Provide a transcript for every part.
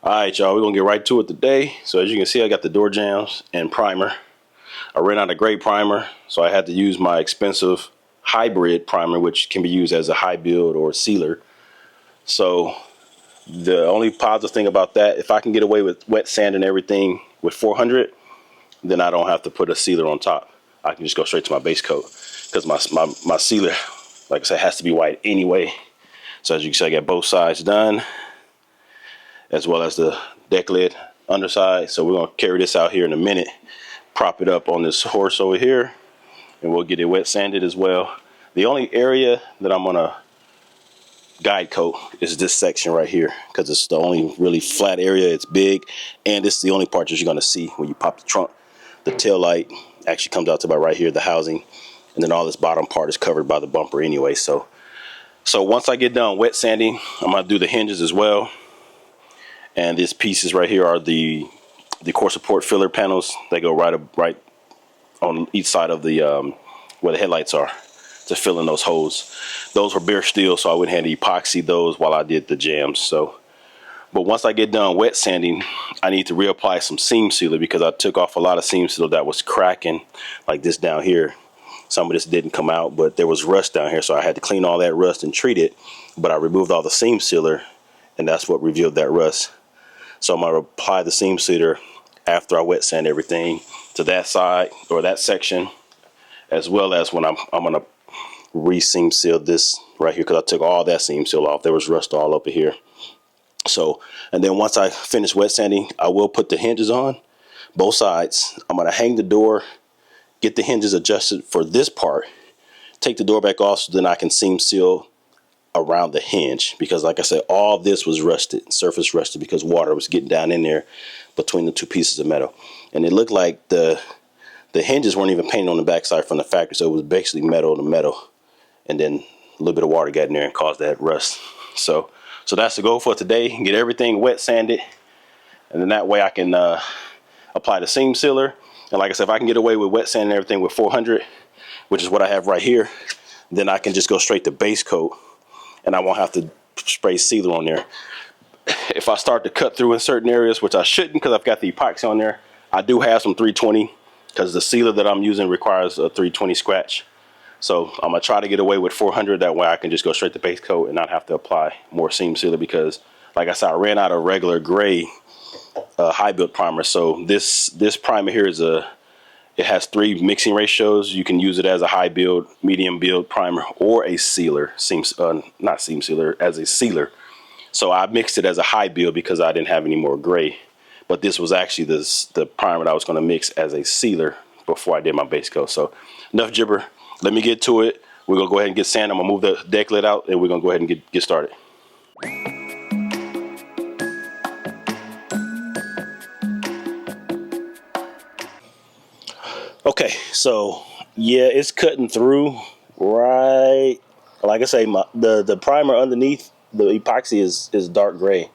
All right, y'all, we're gonna get right to it today. So as you can see, I got the door jambs and primer. I ran out of gray primer, so I had to use my expensive hybrid primer, which can be used as a high build or a sealer. So the only positive thing about that, if I can get away with wet sand and everything with 400, then I don't have to put a sealer on top. I can just go straight to my base coat because my sealer, like I said, has to be white anyway. So as you can see, I got both sides done, as well as the deck lid underside. So we're gonna carry this out here in a minute, prop it up on this horse over here, and we'll get it wet sanded as well. The only area that I'm gonna guide coat is this section right here, because it's the only really flat area. It's big, and it's the only part that you're gonna see when you pop the trunk. The tail light actually comes out to about right here, the housing, and then all this bottom part is covered by the bumper anyway. So once I get done wet sanding, I'm gonna do the hinges as well. And these pieces right here are the core support filler panels. They go right on each side of the where the headlights are, to fill in those holes. Those were bare steel, so I went ahead and epoxy those while I did the jambs. So, but once I get done wet sanding, I need to reapply some seam sealer, because I took off a lot of seam sealer that was cracking, like this down here. Some of this didn't come out, but there was rust down here, so I had to clean all that rust and treat it. But I removed all the seam sealer, and that's what revealed that rust. So I'm gonna apply the seam sealer after I wet sand everything to that side or that section, as well as when I'm gonna re-seam seal this right here, because I took all that seam seal off. There was rust all over here. So, and then once I finish wet sanding, I will put the hinges on both sides. I'm gonna hang the door, get the hinges adjusted for this part, take the door back off, so then I can seam seal around the hinge, because like I said, all this was rusted, surface rusted, because water was getting down in there between the two pieces of metal. And it looked like the hinges weren't even painted on the backside from the factory, so it was basically metal to metal, and then a little bit of water got in there and caused that rust. So that's the goal for today: get everything wet sanded, and then that way I can apply the seam sealer. And like I said, if I can get away with wet sanding everything with 400, which is what I have right here, then I can just go straight to base coat, and I won't have to spray sealer on there. If I start to cut through in certain areas, which I shouldn't because I've got the epoxy on there, I do have some 320, because the sealer that I'm using requires a 320 scratch. So I'm gonna try to get away with 400. That way I can just go straight to base coat and not have to apply more seam sealer, because like I said, I ran out of regular gray high build primer. So this primer here is it has 3 mixing ratios. You can use it as a high build, medium build primer, or a sealer, not seam sealer, as a sealer. So I mixed it as a high build because I didn't have any more gray. But this was actually the primer that I was going to mix as a sealer before I did my base coat. So enough gibber. Let me get to it. We're going to go ahead and get sand. I'm going to move the deck lid out, and we're going to go ahead and get started. Okay, so yeah, it's cutting through right. Like I say, the primer underneath the epoxy is dark gray,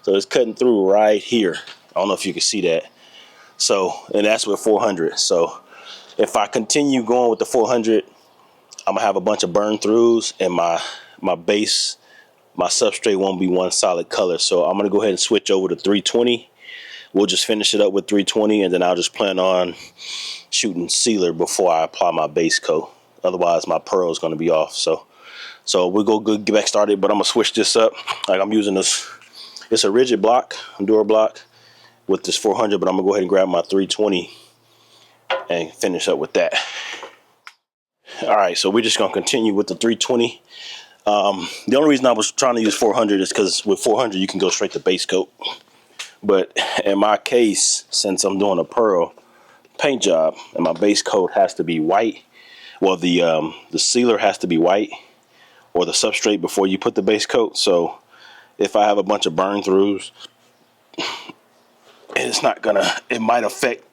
so it's cutting through right here. I don't know if you can see that. So, and that's with 400. So if I continue going with the 400, I'm gonna have a bunch of burn throughs, and my base, my substrate won't be one solid color. So I'm gonna go ahead and switch over to 320. We'll just finish it up with 320, and then I'll just plan on shooting sealer before I apply my base coat. Otherwise my pearl is going to be off. So we'll go get back started, but I'm gonna switch this up. Like, I'm using this, it's a rigid block, door block with this 400, but I'm gonna go ahead and grab my 320 and finish up with that. All right, so we're just gonna continue with the 320. The only reason I was trying to use 400 is because with 400 you can go straight to base coat, but in my case, since I'm doing a pearl paint job and my base coat has to be white, well, the sealer has to be white, or the substrate, before you put the base coat. So if I have a bunch of burn throughs, it's not gonna, it might affect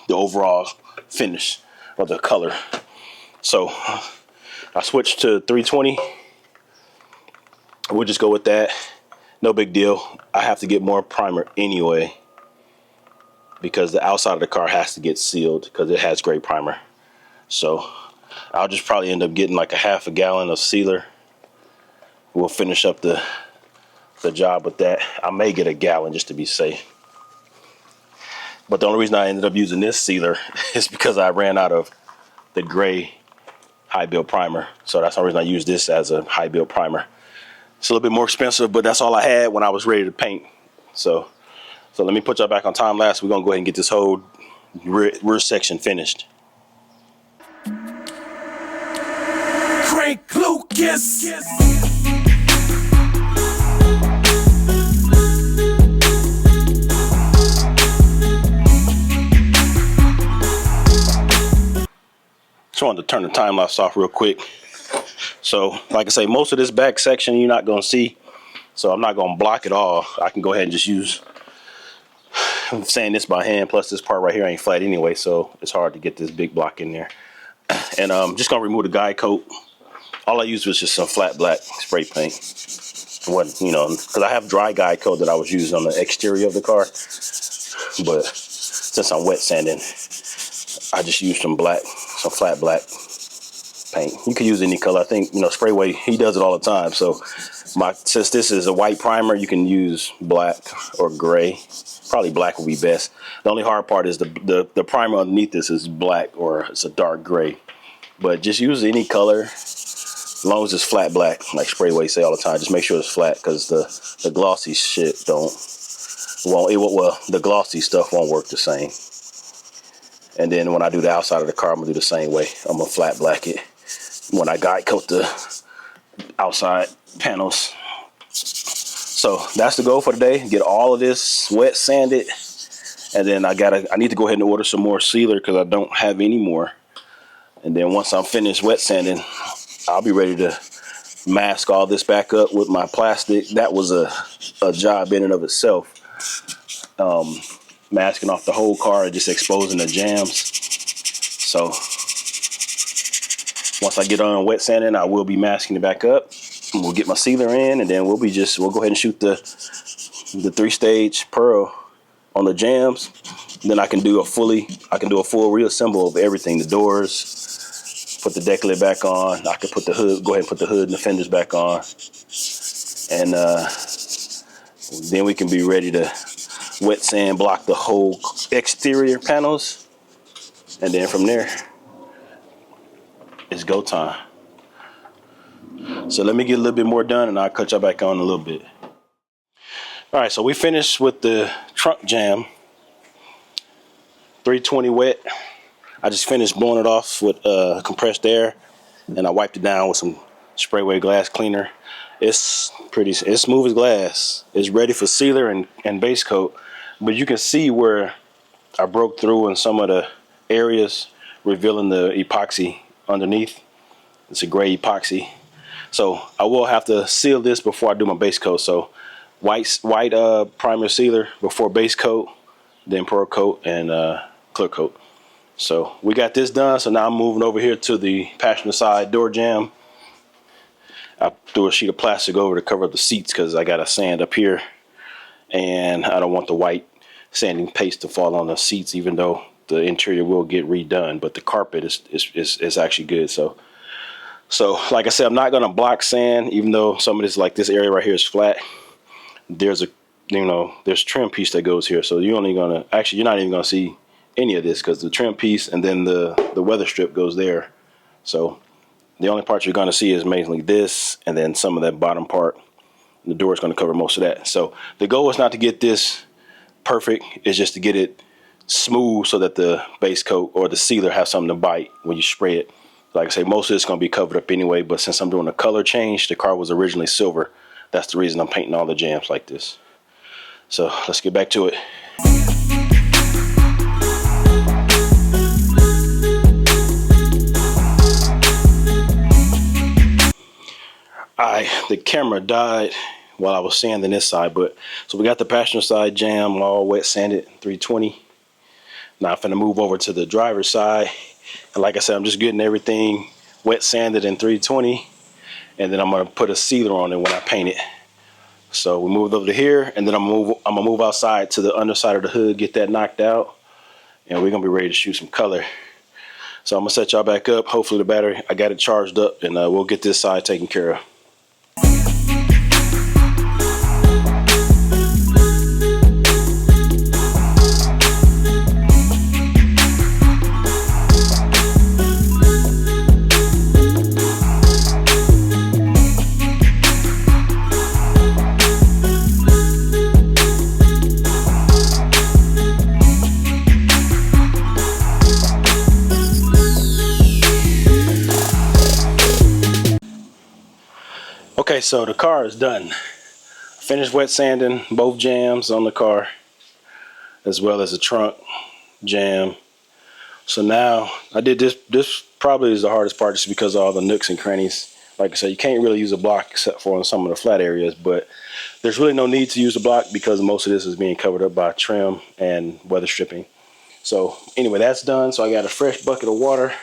the overall finish or the color. So I switched to 320. We'll just go with that. No big deal. I have to get more primer anyway, because the outside of the car has to get sealed because it has gray primer. So I'll just probably end up getting like a half a gallon of sealer. We'll finish up the the job with that. I may get a gallon just to be safe. But the only reason I ended up using this sealer is because I ran out of the gray high build primer. So that's the reason I use this as a high build primer. It's a little bit more expensive, but that's all I had when I was ready to paint. So let me put y'all back on time lapse. We're gonna go ahead and get this whole rear section finished. Crank Lucas. Just wanted to turn the time lapse off real quick. So like I say, most of this back section you're not gonna see, so I'm not gonna block it all. I can go ahead and just use, I'm sanding this by hand, plus this part right here ain't flat anyway, so it's hard to get this big block in there. And I'm just gonna remove the guide coat. All I used was just some flat black spray paint. What, you know, because I have dry guide coat that I was using on the exterior of the car, but since I'm wet sanding, I just used some flat black paint. You could use any color. I think, you know, Sprayway, he does it all the time. So since this is a white primer, you can use black or gray. Probably black would be best. The only hard part is the primer underneath this is black or it's a dark gray. But just use any color as long as it's flat black, like Sprayway say all the time. Just make sure it's flat, because the glossy shit well, the glossy stuff won't work the same. And then when I do the outside of the car, I'm gonna do the same way. I'm gonna flat black it when I guide coat the outside panels. So that's the goal for today. Get all of this wet sanded, and then I need to go ahead and order some more sealer because I don't have any more. And then once I'm finished wet sanding, I'll be ready to mask all this back up with my plastic. That was a job in and of itself. Masking off the whole car and just exposing the jambs. So once I get on wet sanding, I will be masking it back up. We'll get my sealer in, and then we'll go ahead and shoot the 3-stage pearl on the jambs. Then I can do a full reassemble of everything, the doors, put the deck lid back on. I could put the hood, go ahead and put the hood and the fenders back on. And then we can be ready to wet sand block the whole exterior panels, and then from there it's go time. So let me get a little bit more done and I'll cut y'all back on in a little bit. All right, so we finished with the trunk jam, 320 wet. I just finished blowing it off with compressed air, and I wiped it down with some Sprayway glass cleaner. It's smooth as glass. It's ready for sealer and base coat. But you can see where I broke through in some of the areas, revealing the epoxy underneath. It's a gray epoxy. So I will have to seal this before I do my base coat. So white primer sealer before base coat, then pearl coat and clear coat. So we got this done. So now I'm moving over here to the passenger side door jamb. I threw a sheet of plastic over to cover up the seats because I got a sand up here, and I don't want the white sanding paste to fall on the seats, even though the interior will get redone, but the carpet is actually good. So like I said, I'm not gonna block sand, even though some of this, like this area right here, is flat. There's there's trim piece that goes here, so you're not even gonna see any of this, because the trim piece and then the weather strip goes there. So the only part you're gonna see is mainly this, and then some of that bottom part. The door is gonna cover most of that. So the goal is not to get this perfect, it's just to get it smooth so that the base coat or the sealer has something to bite when you spray it. Like I say, most of it's going to be covered up anyway, but since I'm doing a color change, the car was originally silver. That's the reason I'm painting all the jambs like this. So let's get back to it. The camera died while I was sanding this side, so we got the passenger side jam all wet sanded 320. Now I'm finna move over to the driver's side, and like I said, I'm just getting everything wet sanded in 320, and then I'm gonna put a sealer on it when I paint it. So we moved over to here, and then I'm gonna move outside to the underside of the hood, get that knocked out, and we're gonna be ready to shoot some color. So I'm gonna set y'all back up. Hopefully the battery, I got it charged up, and we'll get this side taken care of. Okay, so the car is done. Finished wet sanding both jambs on the car, as well as the trunk jamb. So now I did this. This probably is the hardest part, just because of all the nooks and crannies. Like I said, you can't really use a block except for on some of the flat areas, but there's really no need to use a block because most of this is being covered up by trim and weather stripping. So anyway, that's done. So I got a fresh bucket of water.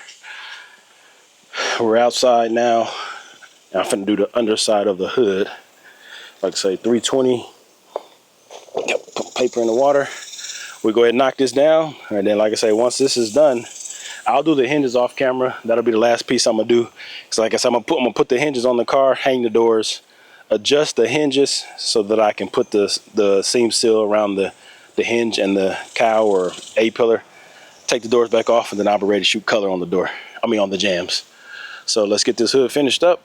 We're outside now. I'm finna do the underside of the hood. Like I say, 320. Put paper in the water. We go ahead and knock this down, and then, like I say, once this is done, I'll do the hinges off camera. That'll be the last piece I'm gonna do. Cause like I said, I'm gonna put the hinges on the car, hang the doors, adjust the hinges so that I can put the seam seal around the hinge and the cowl or A-pillar. Take the doors back off, and then I'll be ready to shoot color on the door. I mean on the jambs. So let's get this hood finished up.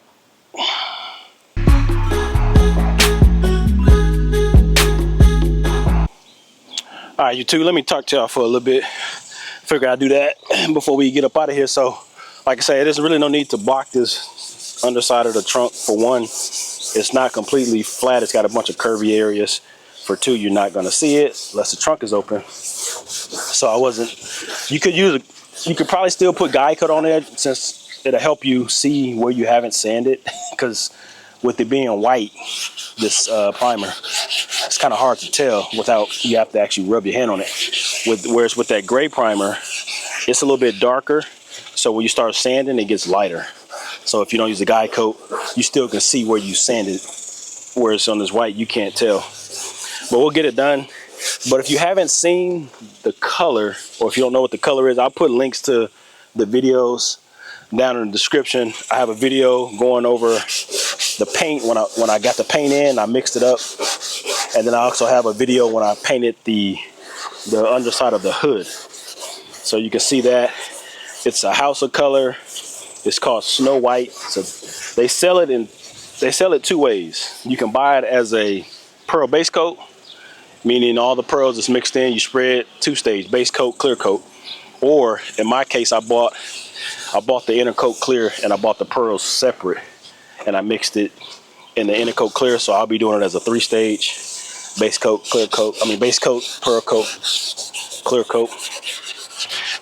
All right, you two, let me talk to y'all for a little bit. Figure I'd do that before we get up out of here. So, like I say, there's really no need to block this underside of the trunk. For one, it's not completely flat. It's got a bunch of curvy areas. For two, you're not gonna see it unless the trunk is open. So you could probably still put guide cut on there, since it'll help you see where you haven't sanded. Because with it being white, this primer, it's kind of hard to tell without, you have to actually rub your hand on it. Whereas with that gray primer, it's a little bit darker, so when you start sanding, it gets lighter. So if you don't use a guide coat, you still can see where you sanded, whereas on this white, you can't tell. But we'll get it done. But if you haven't seen the color, or if you don't know what the color is, I'll put links to the videos down in the description. I have a video going over the paint when I got the paint in, I mixed it up. And then I also have a video when I painted the underside of the hood. So you can see that it's a house of color. It's called Snow White. So they sell it two ways. You can buy it as a pearl base coat, meaning all the pearls is mixed in. You spread two-stage, base coat, clear coat. Or in my case, I bought the inner coat clear, and I bought the pearls separate, and I mixed it in the inner coat clear. So I'll be doing it as a three-stage base coat, clear coat. I mean base coat, pearl coat, clear coat.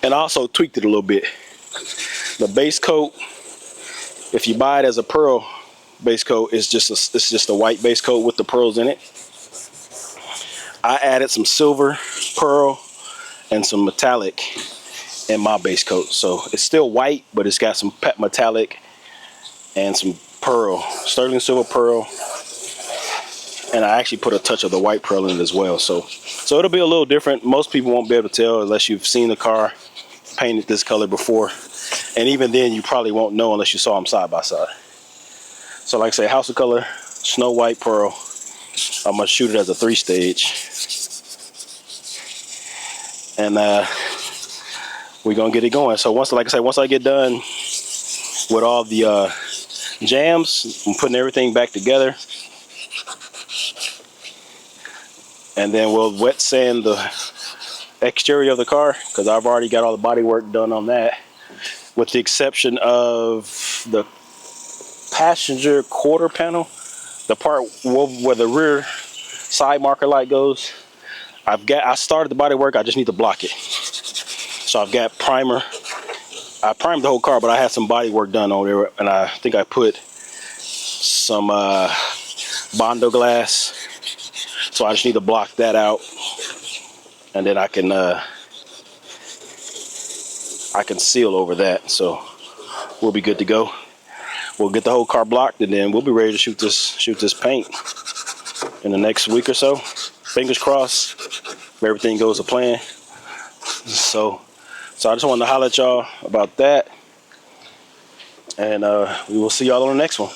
And I also tweaked it a little bit. The base coat, if you buy it as a pearl base coat, it's just a white base coat with the pearls in it. I added some silver, pearl, and some metallic in my base coat. So it's still white, but it's got some metallic and some pearl, sterling silver pearl. And I actually put a touch of the white pearl in it as well. So it'll be a little different. Most people won't be able to tell unless you've seen the car painted this color before. And even then, you probably won't know unless you saw them side by side. So like I say, house of color, Snow White pearl. I'm gonna shoot it as a three-stage. And we're gonna get it going. So once I get done with all the jambs, I'm putting everything back together. And then we'll wet sand the exterior of the car, because I've already got all the body work done on that, with the exception of the passenger quarter panel, the part where the rear side marker light goes. I started the body work, I just need to block it. So I've got primer. I primed the whole car, but I had some body work done on there, and I think I put some Bondo glass. So I just need to block that out, and then I can seal over that. So we'll be good to go. We'll get the whole car blocked, and then we'll be ready to shoot this paint in the next week or so. Fingers crossed, if everything goes to plan. So I just wanted to holler at y'all about that, and we will see y'all on the next one.